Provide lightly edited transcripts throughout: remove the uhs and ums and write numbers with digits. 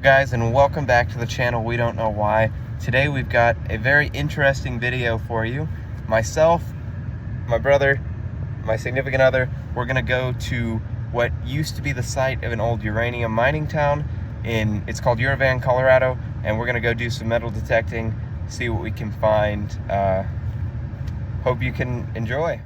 Guys, and welcome back to the channel We Don't Know Why. Today we've got a very interesting video for you. Myself, my brother, my significant other, we're gonna go to what used to be the site of an old uranium mining town it's called Uravan, Colorado, and we're gonna go do some metal detecting, see what we can find. Hope you can enjoy.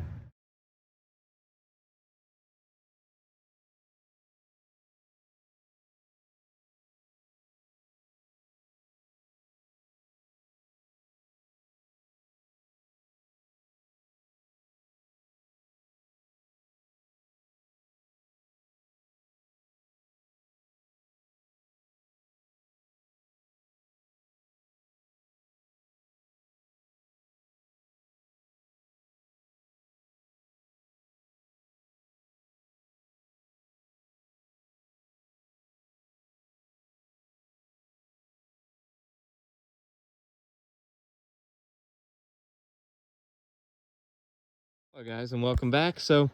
Hello guys, and welcome back. So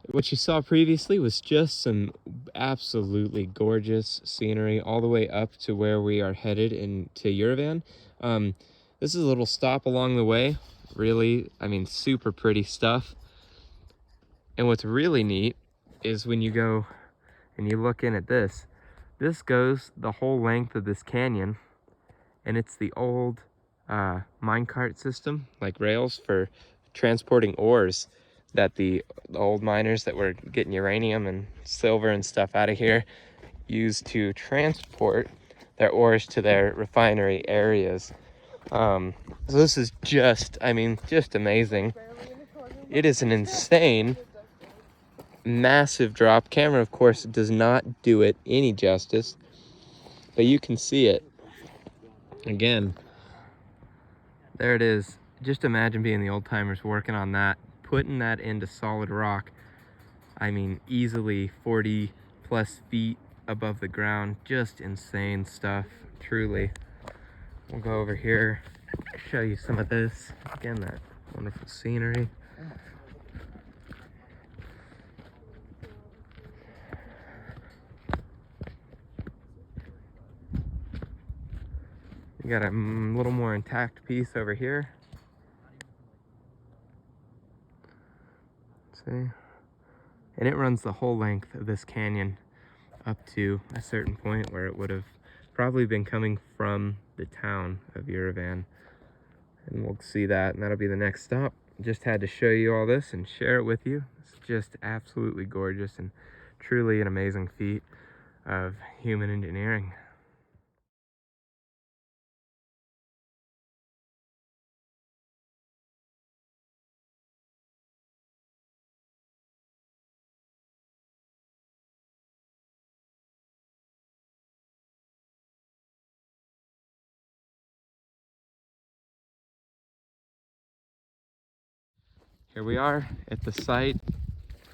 what you saw previously was just some absolutely gorgeous scenery all the way up to where we are headed into Uravan. This is a little stop along the way. Really, I mean, super pretty stuff. And what's really neat is when you go and you look in at this goes the whole length of this canyon, and it's the old minecart system, like rails for transporting ores that the old miners that were getting uranium and silver and stuff out of here used to transport their ores to their refinery areas. So this is just, I mean, just amazing. It is an insane, massive drop. Camera, of course, does not do it any justice, but you can see it. Again, there it is. Just imagine being the old timers working on that, putting that into solid rock. I mean, easily 40 plus feet above the ground. Just insane stuff, truly. We'll go over here, show you some of this. Again, that wonderful scenery. We got a little more intact piece over here. See? And it runs the whole length of this canyon up to a certain point where it would have probably been coming from the town of Uravan. And we'll see that, and that'll be the next stop. Just had to show you all this and share it with you. It's just absolutely gorgeous and truly an amazing feat of human engineering. Here we are at the site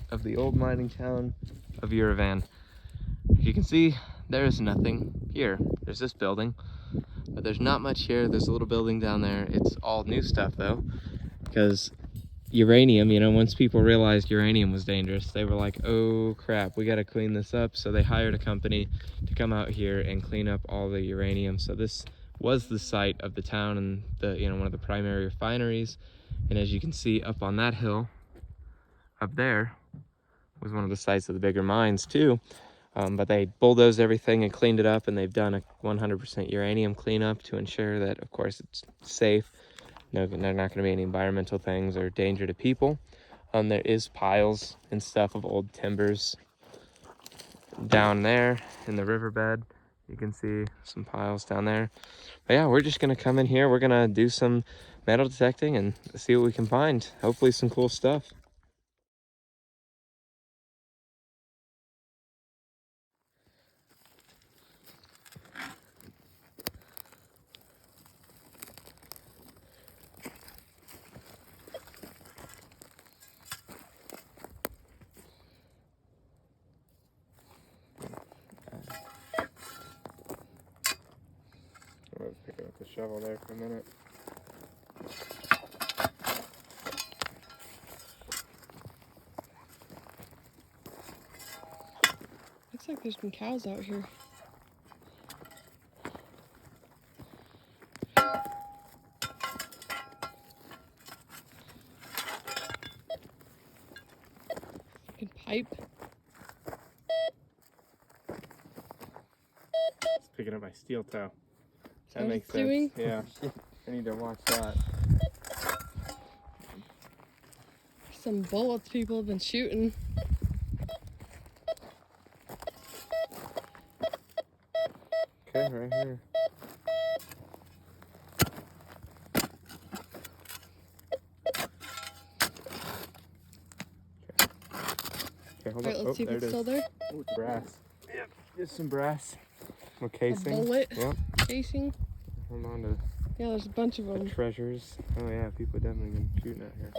of the old mining town of Uravan. You can see there is nothing here. There's this building, but there's not much here. There's a little building down there. It's all new stuff though, because uranium, you know, once people realized uranium was dangerous, they were like, oh crap, we got to clean this up. So they hired a company to come out here and clean up all the uranium. So this was the site of the town and the, you know, one of the primary refineries. And as you can see up on that hill up there was one of the sites of the bigger mines too. But they bulldozed everything and cleaned it up, and they've done a 100% uranium cleanup to ensure that, of course, it's safe. No, there are not going to be any environmental things or danger to people. There is piles and stuff of old timbers down there in the riverbed. You can see some piles down there. But yeah, we're just going to come in here. We're going to do some metal detecting and see what we can find. Hopefully some cool stuff. I was picking up the shovel there for a minute. Looks like there's some cows out here. pipe. It's picking up my steel toe. That what makes it's doing? sense. Yeah. I need to watch that. Some bullets people have been shooting. Okay, right here. Okay, hold Alright, on. let's see if There it's it is. still there. Oh, it's brass. Yep, just some brass. A A casing. bullet Yep. casing. Hold on to Yeah, there's a bunch of the them. treasures. Oh yeah, people definitely been shooting out here.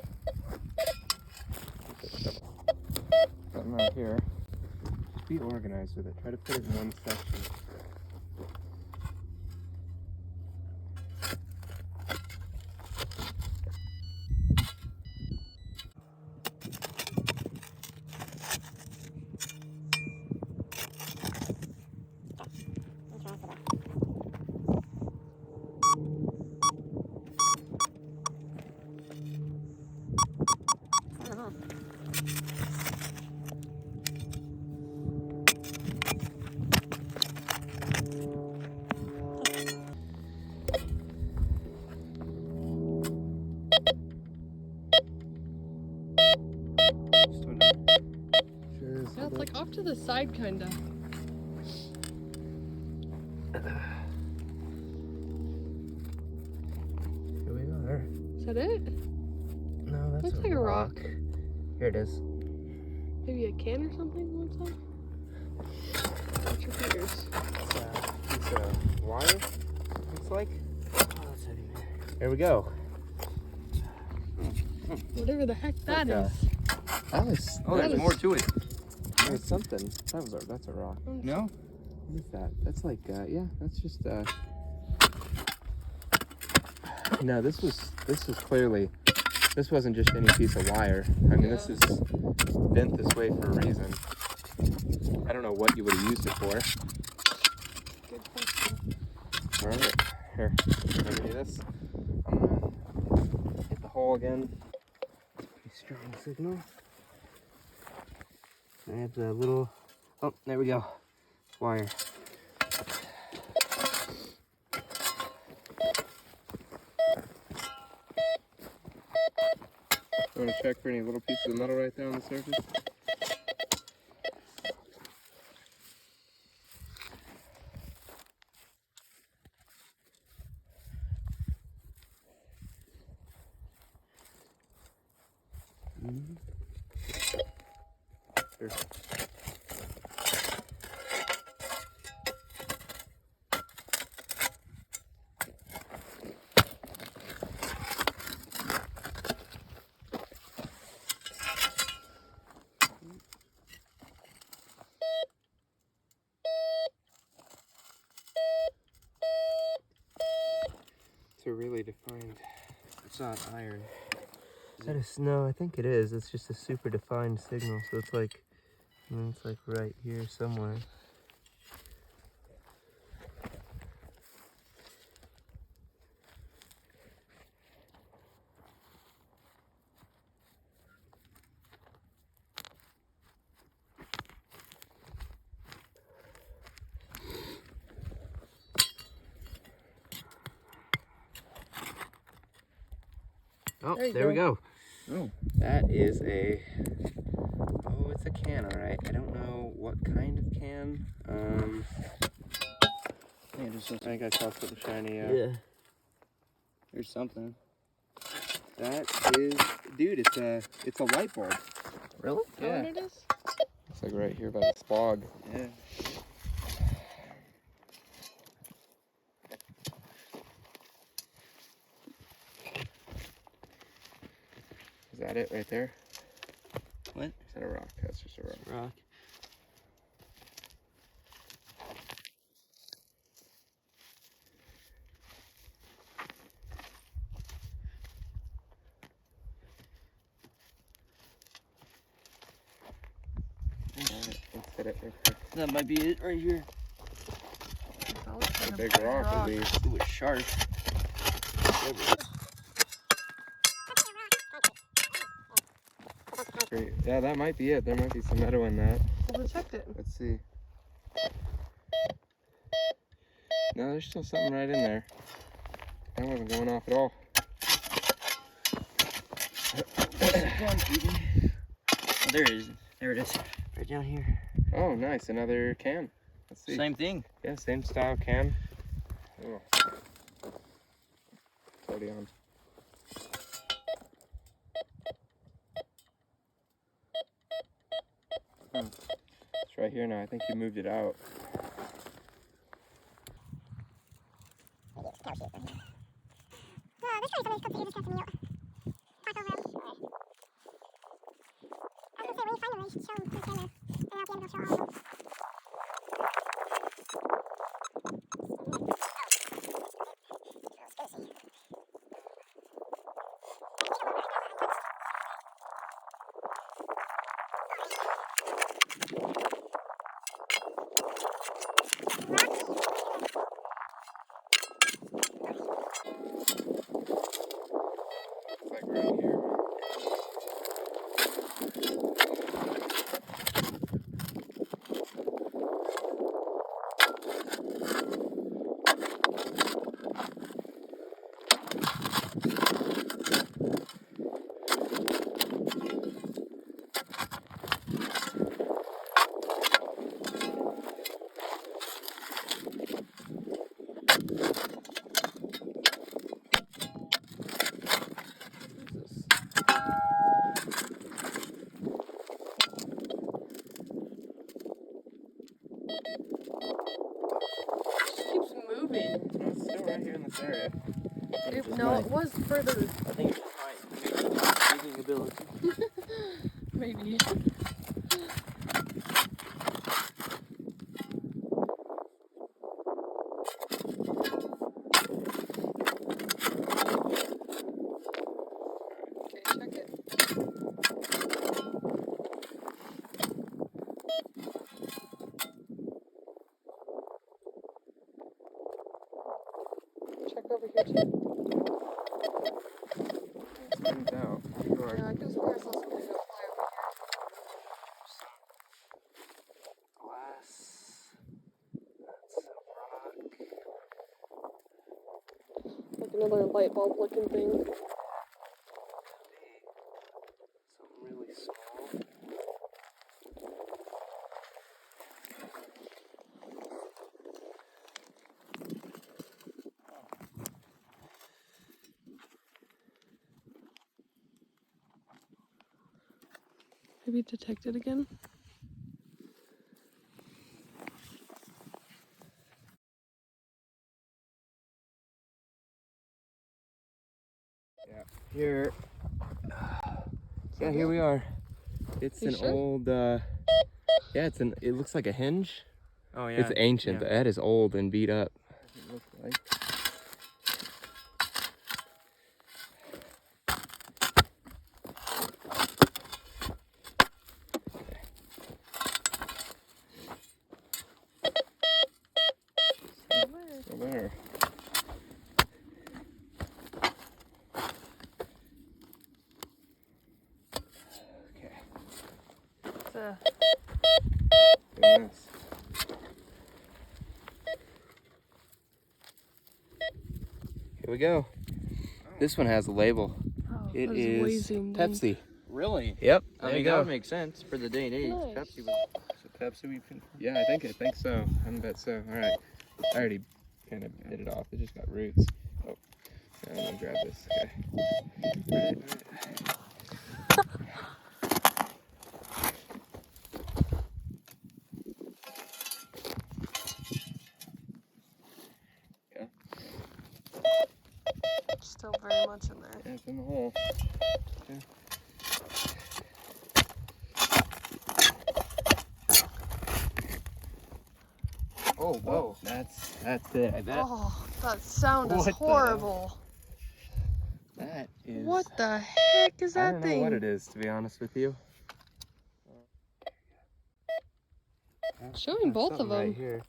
Something right here. Just be organized with it. Try to put it in one section. Yeah, it's like off to the side, kinda. Here we are. Is that it? No, that's Looks like a rock. Here it is. Maybe a can or something, looks like? Watch your fingers. It's a piece of wire, looks like. Oh, that's heavy, man. Here we go. Whatever the heck that Like is. That was. Oh, there's more to it. There's something. That's a rock. No? What is that? That's like, yeah, that's just, no, this was clearly, this wasn't just any piece of wire. I mean, this is bent this way for a reason. I don't know what you would have used it for. Good question. All right, here, let me do this. I'm gonna hit the hole again. Pretty strong signal. I have the little, oh, there we go, wire. You want to check for any little pieces of metal right there on the surface? Sure. It's a really defined, it's not iron. That is, no, I think it is. It's just a super defined signal. So it's like, I mean, it's like right here somewhere. Oh, there we go. Oh. That is a, oh, it's a can, all right. I don't know what kind of can. Yeah, just I think I saw something shiny. yeah. There's something. That is, dude, it's a light bulb. Really? Is that what it is? It's like right here by the spog. Yeah. Is that it right there? What? Is that a rock? That's just a rock. Rock. Alright, let's hit it real quick. That might be it right here. That looks like A big rock at least. Ooh, it's sharp. concrete. Yeah, that might be it. There might be some metal in that. We'll check it. Let's see. No, there's still something right in there. That wasn't going off at all. Oh, there it is. There it is. Right down here. Oh, nice. Another can. Let's see. Same thing. Yeah, same style can. Oh. It's already on. It's right here now. I think you moved it out. It's like right here. It just keeps moving. No, it's still right here in this area. No, it was further. I think it's just my digging ability. Maybe. Okay, check it. Check over here too. Spins out. Sure. Yeah, I could swear I saw something go fly over Glass. That's a rock. here. Like another light bulb looking thing. Something really small. Maybe detect it again. Yeah. Here. Yeah, here we are. It's You an sure? old, yeah, it looks like a hinge. Oh yeah. It's ancient. Yeah. That is old and beat up. It looks like. Still there. Okay. It's a Goodness. Here we go. This one has a label. oh, It that is way is zoomed in. Pepsi. Really? Yep. I There mean, you that go. would make sense for the day and age. Nice. Pepsi was. So Pepsi, we can. Yeah, I think so. I bet so. All right. I already kind of bit it off. It just got roots. Oh, I'm gonna grab this. Okay. All right. Still very much in there. Yeah, it's in the hole. Okay. Oh, whoa. That's it. Oh, that sound is What the- horrible. That is. What the heck is I that don't know thing? what it is, to be honest with you. Showing There's both of something them. right here.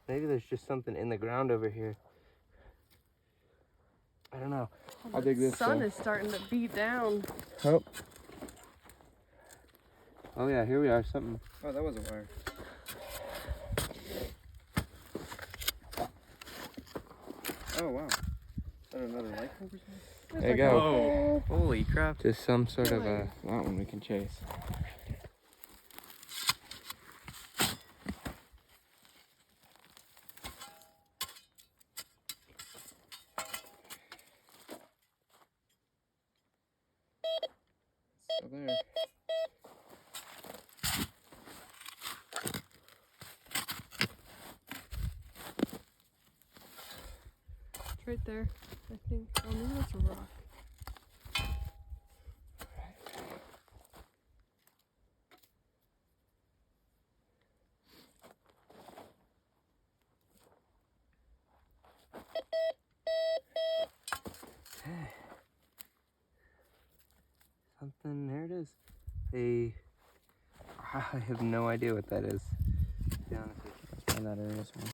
Maybe there's just something in the ground over here. I don't know. Oh, I'll dig the this. sun is starting to beat down. Oh. Oh yeah, here we are. Something. Oh, that was a wire. Oh wow. Is that another light bulb or something? There's There you like a go. whole- Holy crap. Just some sort of Wire. that one we can chase. Still there. It's right there, I think. Oh, maybe that's a rock. Something. There it is. I have no idea what that is. To be honest with you. Let's find that area somewhere.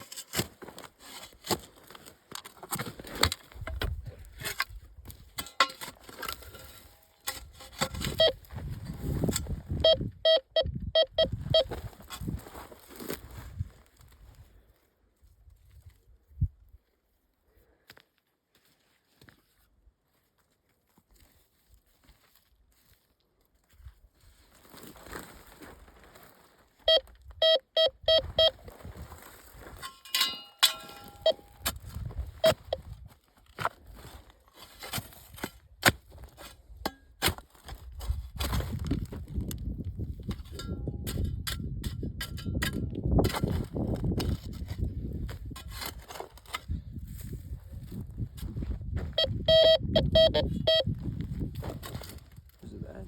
Is it that?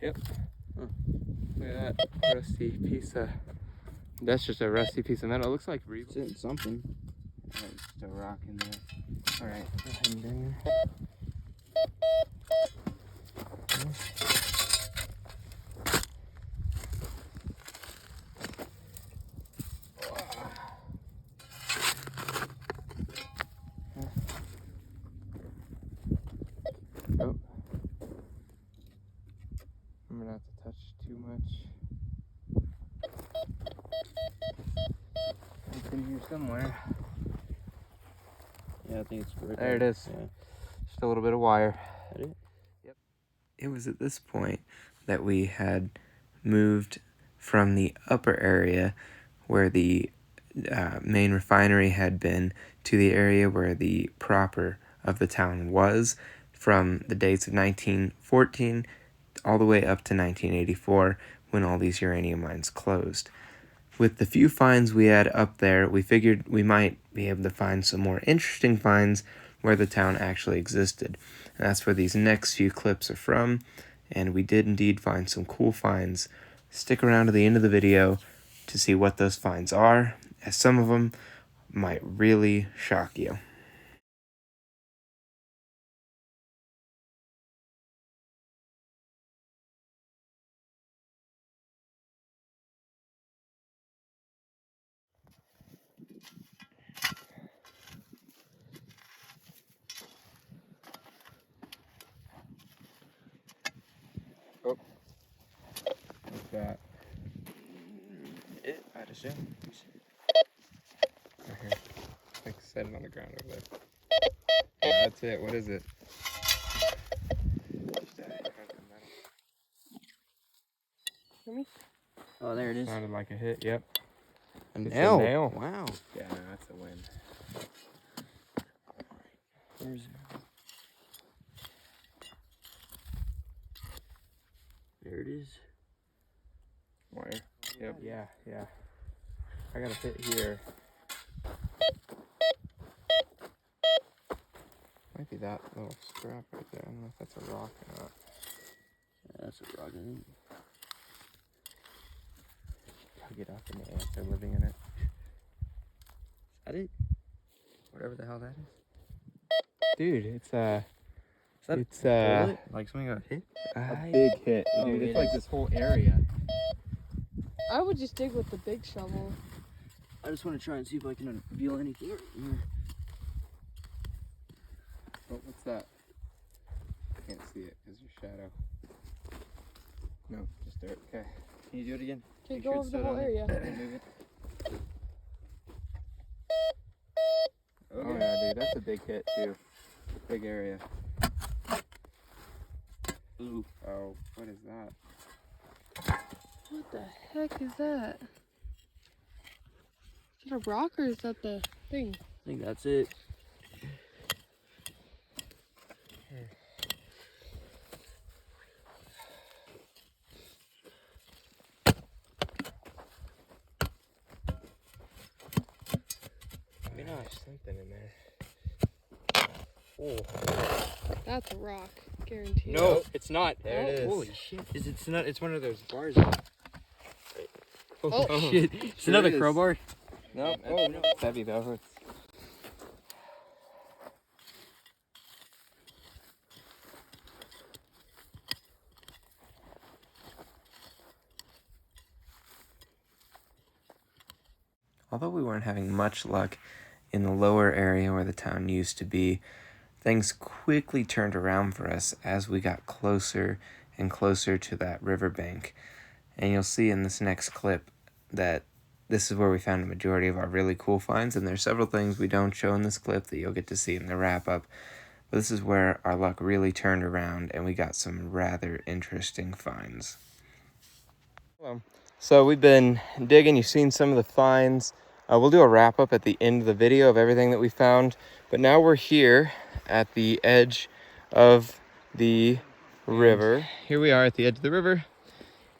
Yep. Huh. Look at that rusty piece of. That's just a rusty piece of metal. It looks like It's in something. just a rock in there. All right. Go ahead and bring her. Oh. Remember not to touch too much. It's in here somewhere. Yeah, I think it's right There it is. Yeah. Just a little bit of wire. That it? Yep. It was at this point that we had moved from the upper area where the main refinery had been to the area where the proper of the town was, from the dates of 1914 all the way up to 1984 when all these uranium mines closed. With the few finds we had up there, we figured we might be able to find some more interesting finds where the town actually existed. And that's where these next few clips are from, and we did indeed find some cool finds. Stick around to the end of the video to see what those finds are, as some of them might really shock you. Oh, what's that? I'd assume. Right here. Like set it on the ground over there. Yeah, that's it. What is it? Hear me? Oh, there it is. Sounded like a hit. Yep. A It's a nail. nail. Wow. Yeah, no, that's a win. Where's it? There it is. Wire. Yep. Yeah, yeah. I got a hit here. Might be that little strap right there. I don't know if that's a rock or not. Yeah, that's a rock. Isn't it? Tug it up and the ants are living in it. Is that it? Whatever the hell that is. Dude, it's Is that it's bullet? Like something got hit? a big hit. Oh, Dude, it it's like is. this whole area. I would just dig with the big shovel. I just want to try and see if I can reveal anything. Oh, what's that? I can't see it because your shadow. No, just dirt. Okay. Can you do it again? Okay, Make go sure over it's the set whole on it. area. Move it. Oh yeah, dude, that's a big hit too. Big area. Ooh. Oh, what is that? What the heck is that? Is that a rock or is that the thing? I think that's it. Gosh, something in there. Oh. That's a rock, guaranteed. No, it's not. There it is. Holy shit. It's not, it's one of those bars. Oh. Shit. It's Sure another is. crowbar. No, Oh, no. it's heavy though. It's... Although we weren't having much luck in the lower area where the town used to be, things quickly turned around for us as we got closer and closer to that riverbank. And you'll see in this next clip that this is where we found a majority of our really cool finds, and there's several things we don't show in this clip that you'll get to see in the wrap-up. But this is where our luck really turned around, and we got some rather interesting finds. So we've been digging. You've seen some of the finds. We'll do a wrap-up at the end of the video of everything that we found. But now we're here at the edge of the river. Here we are at the edge of the river.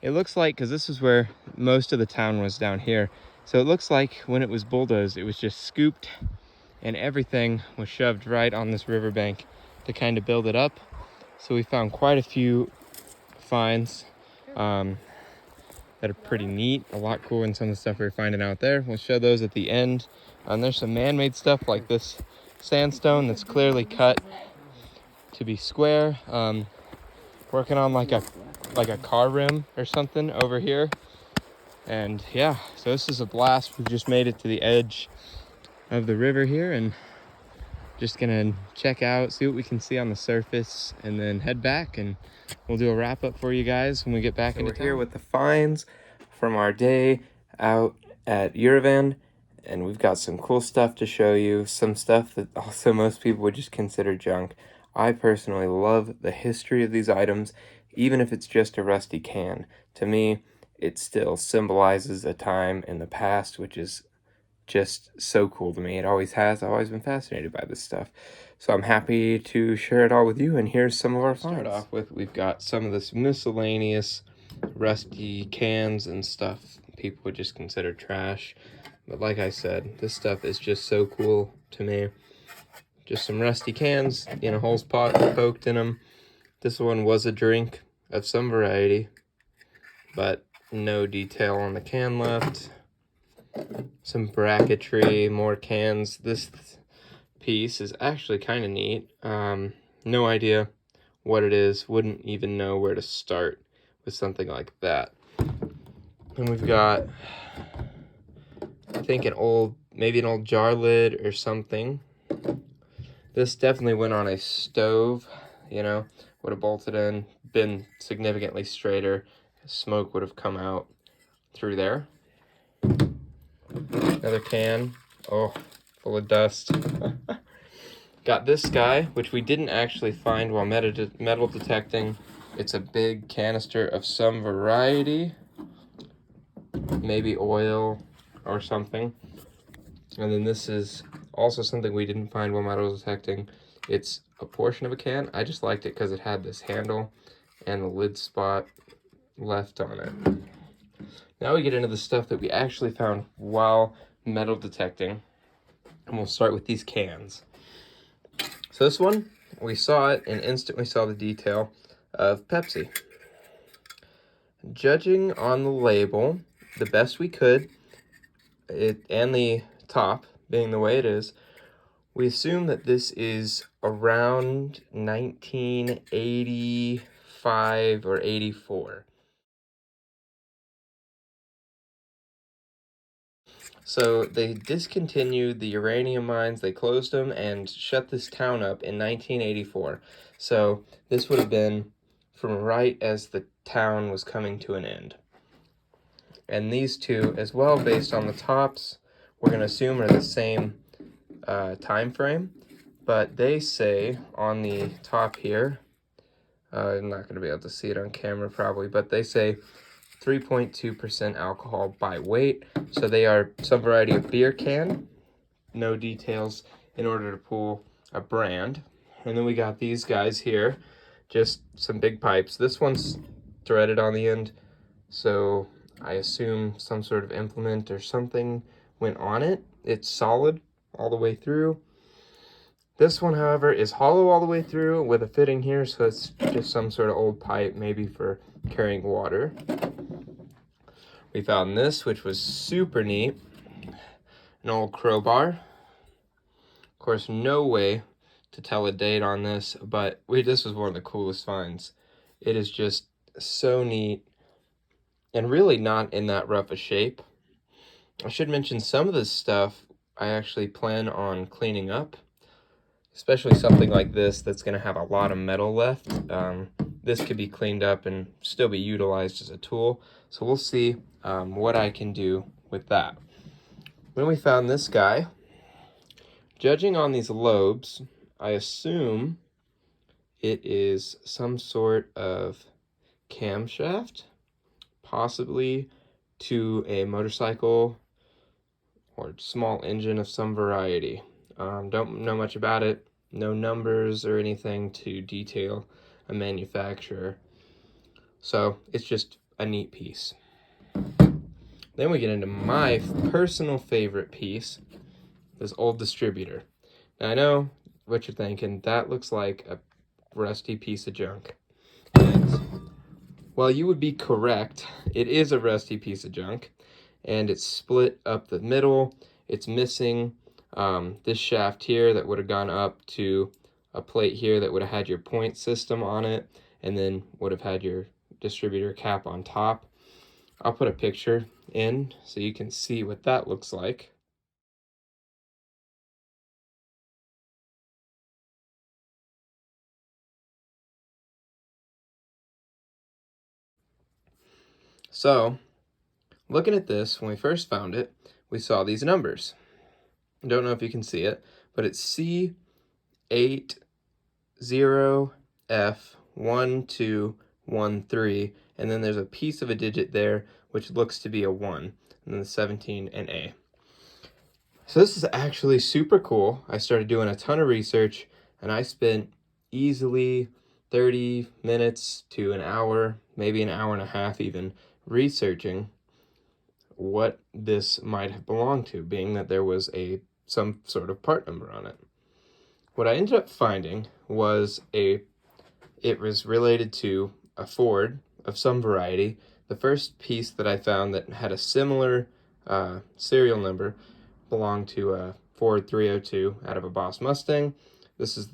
It looks like, because this is where most of the town was down here, so it looks like when it was bulldozed, it was just scooped and everything was shoved right on this riverbank to kind of build it up. So we found quite a few finds that are pretty neat, a lot cooler than some of the stuff we were finding out there. We'll show those at the end. There's some man-made stuff like this sandstone that's clearly cut to be square. Working on like a car rim or something over here. And yeah, so this is a blast. We've just made it to the edge of the river here and just gonna check out, see what we can see on the surface, and then head back, and we'll do a wrap up for you guys when we get back into town. We're here with the finds from our day out at Uravan, and we've got some cool stuff to show you, some stuff that also most people would just consider junk. I personally love the history of these items, even if it's just a rusty can. To me, it still symbolizes a time in the past, which is just so cool to me. It always has. I've always been fascinated by this stuff. So I'm happy to share it all with you, and here's some of our finds. Start off with, we've got some of this miscellaneous rusty cans and stuff people would just consider trash. But like I said, this stuff is just so cool to me. Just some rusty cans in a hole's pot poked in them. This one was a drink of some variety, but no detail on the can left. Some bracketry, more cans. This piece is actually kind of neat. No idea what it is. Wouldn't even know where to start with something like that. And we've got, I think, maybe an old jar lid or something. This definitely went on a stove, you know, would have bolted in, been significantly straighter. Smoke would have come out through there. Another can, oh, full of dust. Got this guy, which we didn't actually find while metal detecting. It's a big canister of some variety, maybe oil or something. And then this is also something we didn't find while metal detecting. It's a portion of a can. I just liked it because it had this handle and the lid spot left on it. Now we get into the stuff that we actually found while metal detecting. And we'll start with these cans. So this one, we saw it and instantly saw the detail of Pepsi. Judging on the label, the best we could, and the top being the way it is, we assume that this is around 1985 or 84. So they discontinued the uranium mines, they closed them, and shut this town up in 1984. So this would have been from right as the town was coming to an end. And these two as well, based on the tops, we're going to assume are the same time frame. But they say on the top here, I'm not going to be able to see it on camera probably, but they say 3.2% alcohol by weight. So they are some variety of beer can. No details in order to pull a brand. And then we got these guys here, just some big pipes. This one's threaded on the end, so I assume some sort of implement or something went on it. It's solid all the way through. This one, however, is hollow all the way through with a fitting here, so it's just some sort of old pipe, maybe for carrying water. We found this, which was super neat. An old crowbar. Of course, no way to tell a date on this, but this was one of the coolest finds. It is just so neat and really not in that rough a shape. I should mention some of this stuff I actually plan on cleaning up, especially something like this that's going to have a lot of metal left. This could be cleaned up and still be utilized as a tool, so we'll see what I can do with that. When we found this guy, judging on these lobes, I assume it is some sort of camshaft, possibly to a motorcycle or small engine of some variety. Don't know much about it, no numbers or anything to detail a manufacturer. So it's just a neat piece. Then we get into my personal favorite piece, this old distributor. Now I know what you're thinking, that looks like a rusty piece of junk. And well, you would be correct. It is a rusty piece of junk, and it's split up the middle. It's missing this shaft here that would have gone up to a plate here that would have had your point system on it, and then would have had your distributor cap on top. I'll put a picture in so you can see what that looks like. So, looking at this, when we first found it, we saw these numbers. I don't know if you can see it, but it's C80F1213, and then there's a piece of a digit there which looks to be a 1, and then the 17 and A. So this is actually super cool. I started doing a ton of research, and I spent easily 30 minutes to an hour, maybe an hour and a half even, researching what this might have belonged to, being that there was some sort of part number on it. What I ended up finding was it was related to a Ford of some variety. The first piece that I found that had a similar serial number belonged to a Ford 302 out of a Boss Mustang. This is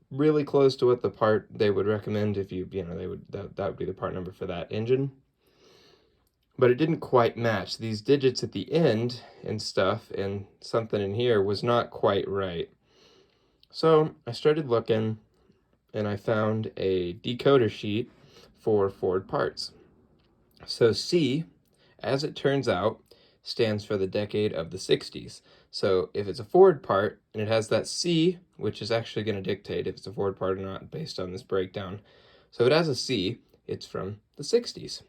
really close to what the part they would recommend if that would be the part number for that engine. But it didn't quite match. These digits at the end and stuff and something in here was not quite right. So I started looking, and I found a decoder sheet for Ford parts. So C, as it turns out, stands for the decade of the 60s. So if it's a Ford part and it has that C, which is actually going to dictate if it's a Ford part or not based on this breakdown. So if it has a C, it's from the 60s.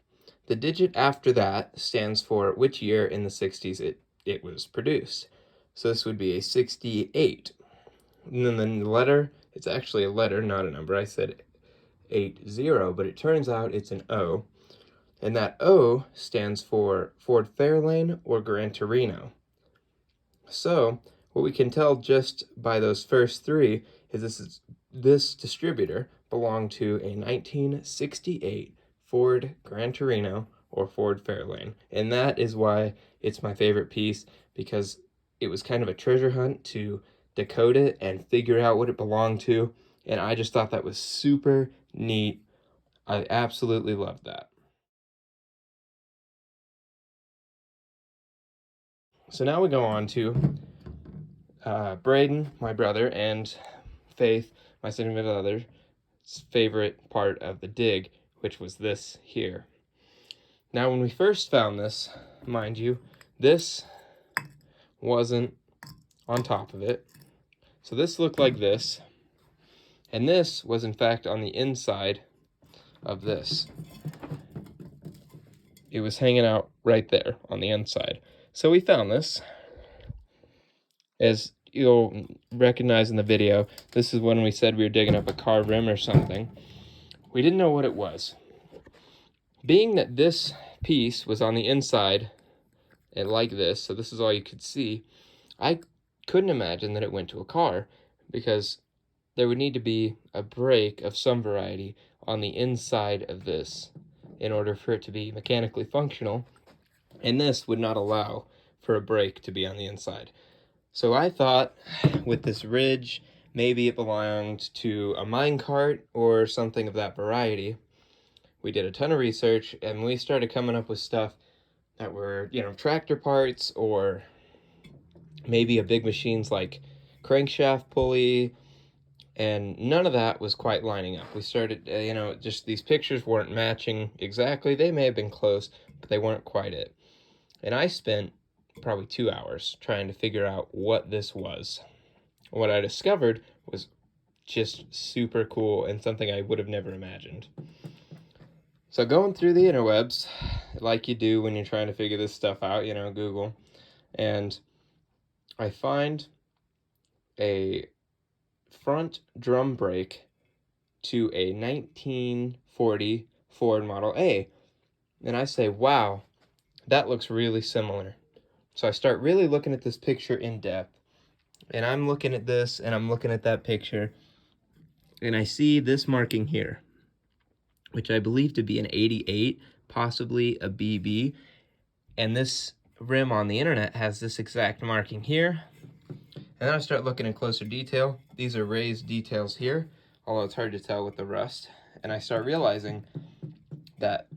The digit after that stands for which year in the 60s it was produced. So this would be a 68. And then the letter, it's actually a letter, not a number. I said 80, but it turns out it's an O. And that O stands for Ford Fairlane or Gran Torino. So what we can tell just by those first three is this distributor belonged to a 1968 Ford Gran Torino or Ford Fairlane. And that is why it's my favorite piece, because it was kind of a treasure hunt to decode it and figure out what it belonged to. And I just thought that was super neat. I absolutely loved that. So now we go on to Braden, my brother, and Faith, my significant other's favorite part of the dig, which was this here. Now, when we first found this, mind you, this wasn't on top of it. So this looked like this, and this was in fact on the inside of this. It was hanging out right there on the inside. So we found this. As you'll recognize in the video, this is when we said we were digging up a car rim or something. We didn't know what it was. Being that this piece was on the inside and like this, so this is all you could see, I couldn't imagine that it went to a car, because there would need to be a brake of some variety on the inside of this in order for it to be mechanically functional, and this would not allow for a brake to be on the inside. So I thought, with this ridge, maybe it belonged to a minecart or something of that variety. We did a ton of research, and we started coming up with stuff that were, tractor parts, or maybe a big machine's like crankshaft pulley, and none of that was quite lining up. We started, just these pictures weren't matching exactly. They may have been close, but they weren't quite it. And I spent probably 2 hours trying to figure out what this was. What I discovered was just super cool and something I would have never imagined. So going through the interwebs, like you do when you're trying to figure this stuff out, Google, and I find a front drum brake to a 1940 Ford Model A. And I say, wow, that looks really similar. So I start really looking at this picture in depth. And I'm looking at this, and I'm looking at that picture, and I see this marking here, which I believe to be an 88, possibly a BB. And this rim on the internet has this exact marking here. And then I start looking in closer detail. These are raised details here, although it's hard to tell with the rust. And I start realizing that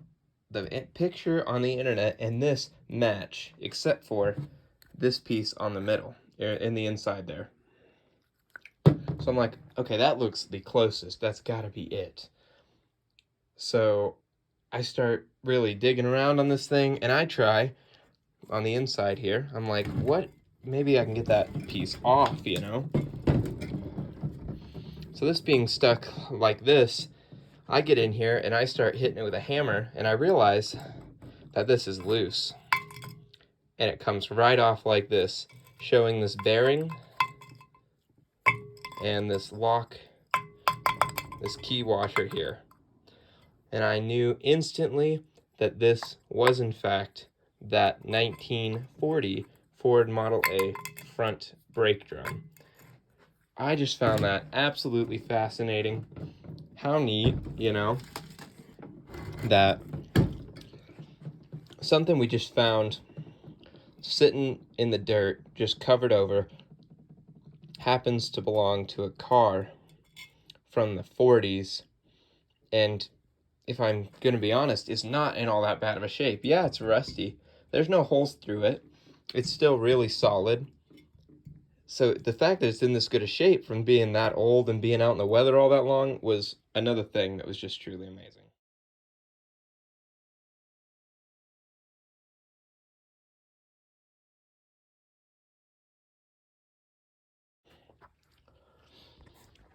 the picture on the internet and this match, except for this piece on the middle, in the inside there. So I'm like, okay, that looks the closest. That's gotta be it. So I start really digging around on this thing, and I try on the inside here. I'm like, what? Maybe I can get that piece off, So this being stuck like this, I get in here and I start hitting it with a hammer, and I realize that this is loose. And it comes right off like this, showing this bearing and this lock, this key washer here. And I knew instantly that this was in fact that 1940 Ford Model A front brake drum. I just found that absolutely fascinating. How neat, that something we just found sitting in the dirt, just covered over, happens to belong to a car from the 40s, and if I'm going to be honest, is not in all that bad of a shape. Yeah, it's rusty. There's no holes through it. It's still really solid. So the fact that it's in this good a shape from being that old and being out in the weather all that long was another thing that was just truly amazing.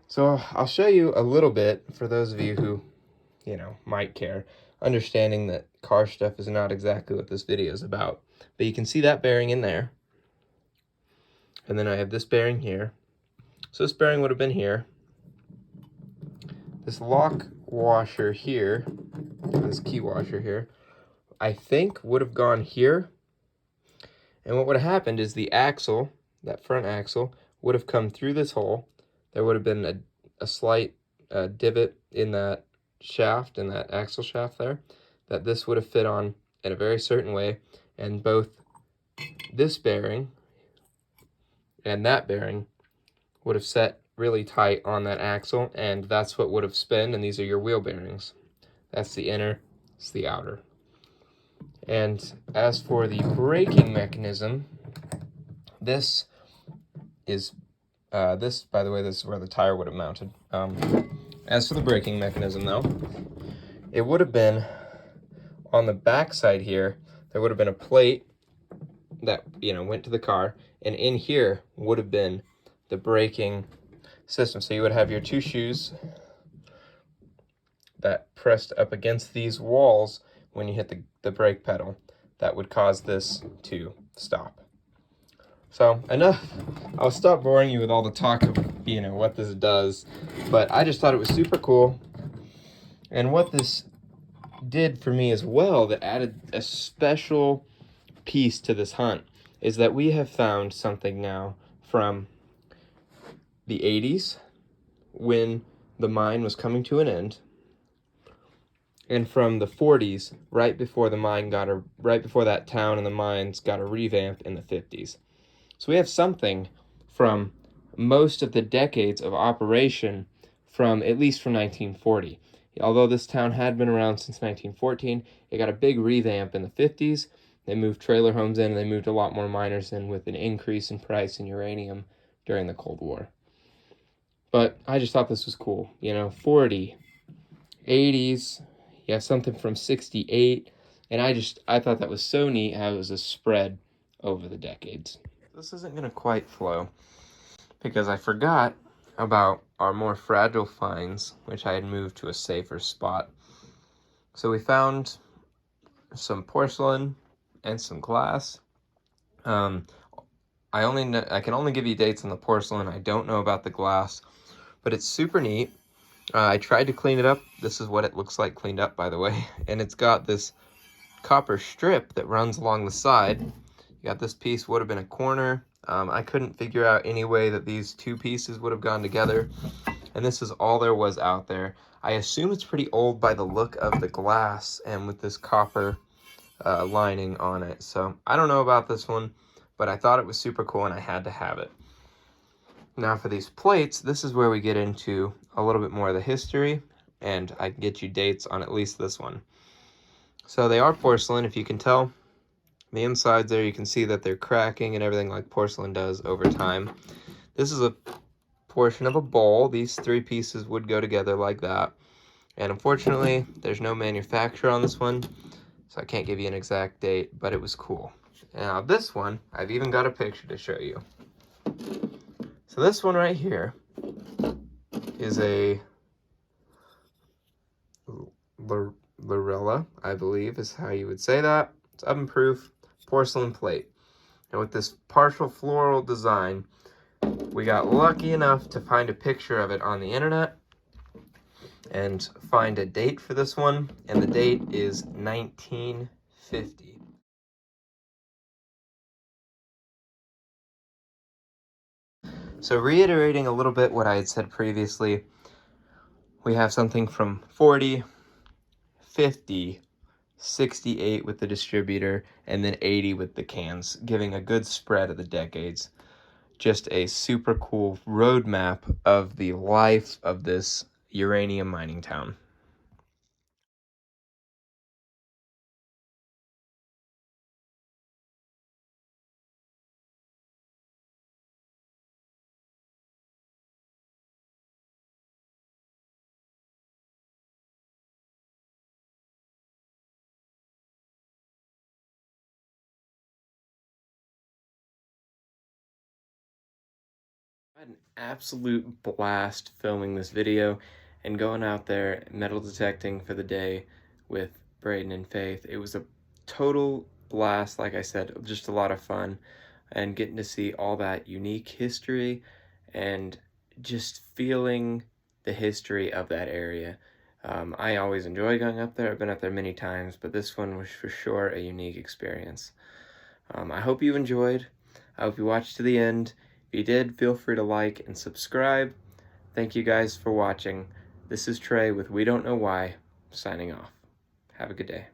So I'll show you a little bit for those of you who, might care, understanding that car stuff is not exactly what this video is about. But you can see that bearing in there. And then I have this bearing here. So this bearing would have been here. This lock washer here, this key washer here, I think would have gone here. And what would have happened is the axle, that front axle, would have come through this hole. There would have been a slight divot in that shaft, in that axle shaft there, that this would have fit on in a very certain way. And both this bearing and that bearing would have set really tight on that axle, and that's what would have spun, and these are your wheel bearings. That's the inner, it's the outer. And as for the braking mechanism, This is, this, by the way, this is where the tire would have mounted. As for the braking mechanism, though, it would have been on the back side here. There would have been a plate that, you know, went to the car, and in here would have been the braking system. So you would have your two shoes that pressed up against these walls when you hit the brake pedal. That would cause this to stop. So enough. I'll stop boring you with all the talk of, you know, what this does, but I just thought it was super cool. And what this did for me as well, that added a special piece to this hunt, is that we have found something now from the 80s, when the mine was coming to an end, and from the 40s, right before that town and the mines got a revamp in the 50s. So we have something from most of the decades of operation from, at least from 1940. Although this town had been around since 1914, it got a big revamp in the 50s. They moved trailer homes in, and they moved a lot more miners in with an increase in price in uranium during the Cold War. But I just thought this was cool. You know, 40, 80s, you have something from 68, and I thought that was so neat how it was a spread over the decades. This isn't going to quite flow because I forgot about our more fragile finds, which I had moved to a safer spot. So we found some porcelain and some glass. I can only give you dates on the porcelain. I don't know about the glass, but it's super neat. I tried to clean it up. This is what it looks like cleaned up, by the way. And it's got this copper strip that runs along the side. You got this piece would have been a corner. I couldn't figure out any way that these two pieces would have gone together. And this is all there was out there. I assume it's pretty old by the look of the glass and with this copper lining on it. So I don't know about this one, but I thought it was super cool and I had to have it. Now for these plates, this is where we get into a little bit more of the history, and I can get you dates on at least this one. So they are porcelain, if you can tell. The insides there, you can see that they're cracking and everything like porcelain does over time. This is a portion of a bowl. These three pieces would go together like that. And unfortunately, there's no manufacturer on this one, so I can't give you an exact date, but it was cool. Now this one, I've even got a picture to show you. So this one right here is a Lorella, I believe is how you would say that. It's oven-proof porcelain plate. And with this partial floral design, we got lucky enough to find a picture of it on the internet and find a date for this one, and the date is 1950. So reiterating a little bit what I had said previously, we have something from 40, 50, 68 with the distributor, and then 80 with the cans, giving a good spread of the decades. Just a super cool roadmap of the life of this uranium mining town. I had an absolute blast filming this video and going out there metal detecting for the day with Braden and Faith. It was a total blast, like I said, just a lot of fun, and getting to see all that unique history and just feeling the history of that area. I always enjoy going up there. I've been up there many times, but this one was for sure a unique experience. I hope you enjoyed. I hope you watched to the end. If you did, feel free to like and subscribe. Thank you guys for watching. This is Trey with We Don't Know Why, signing off. Have a good day.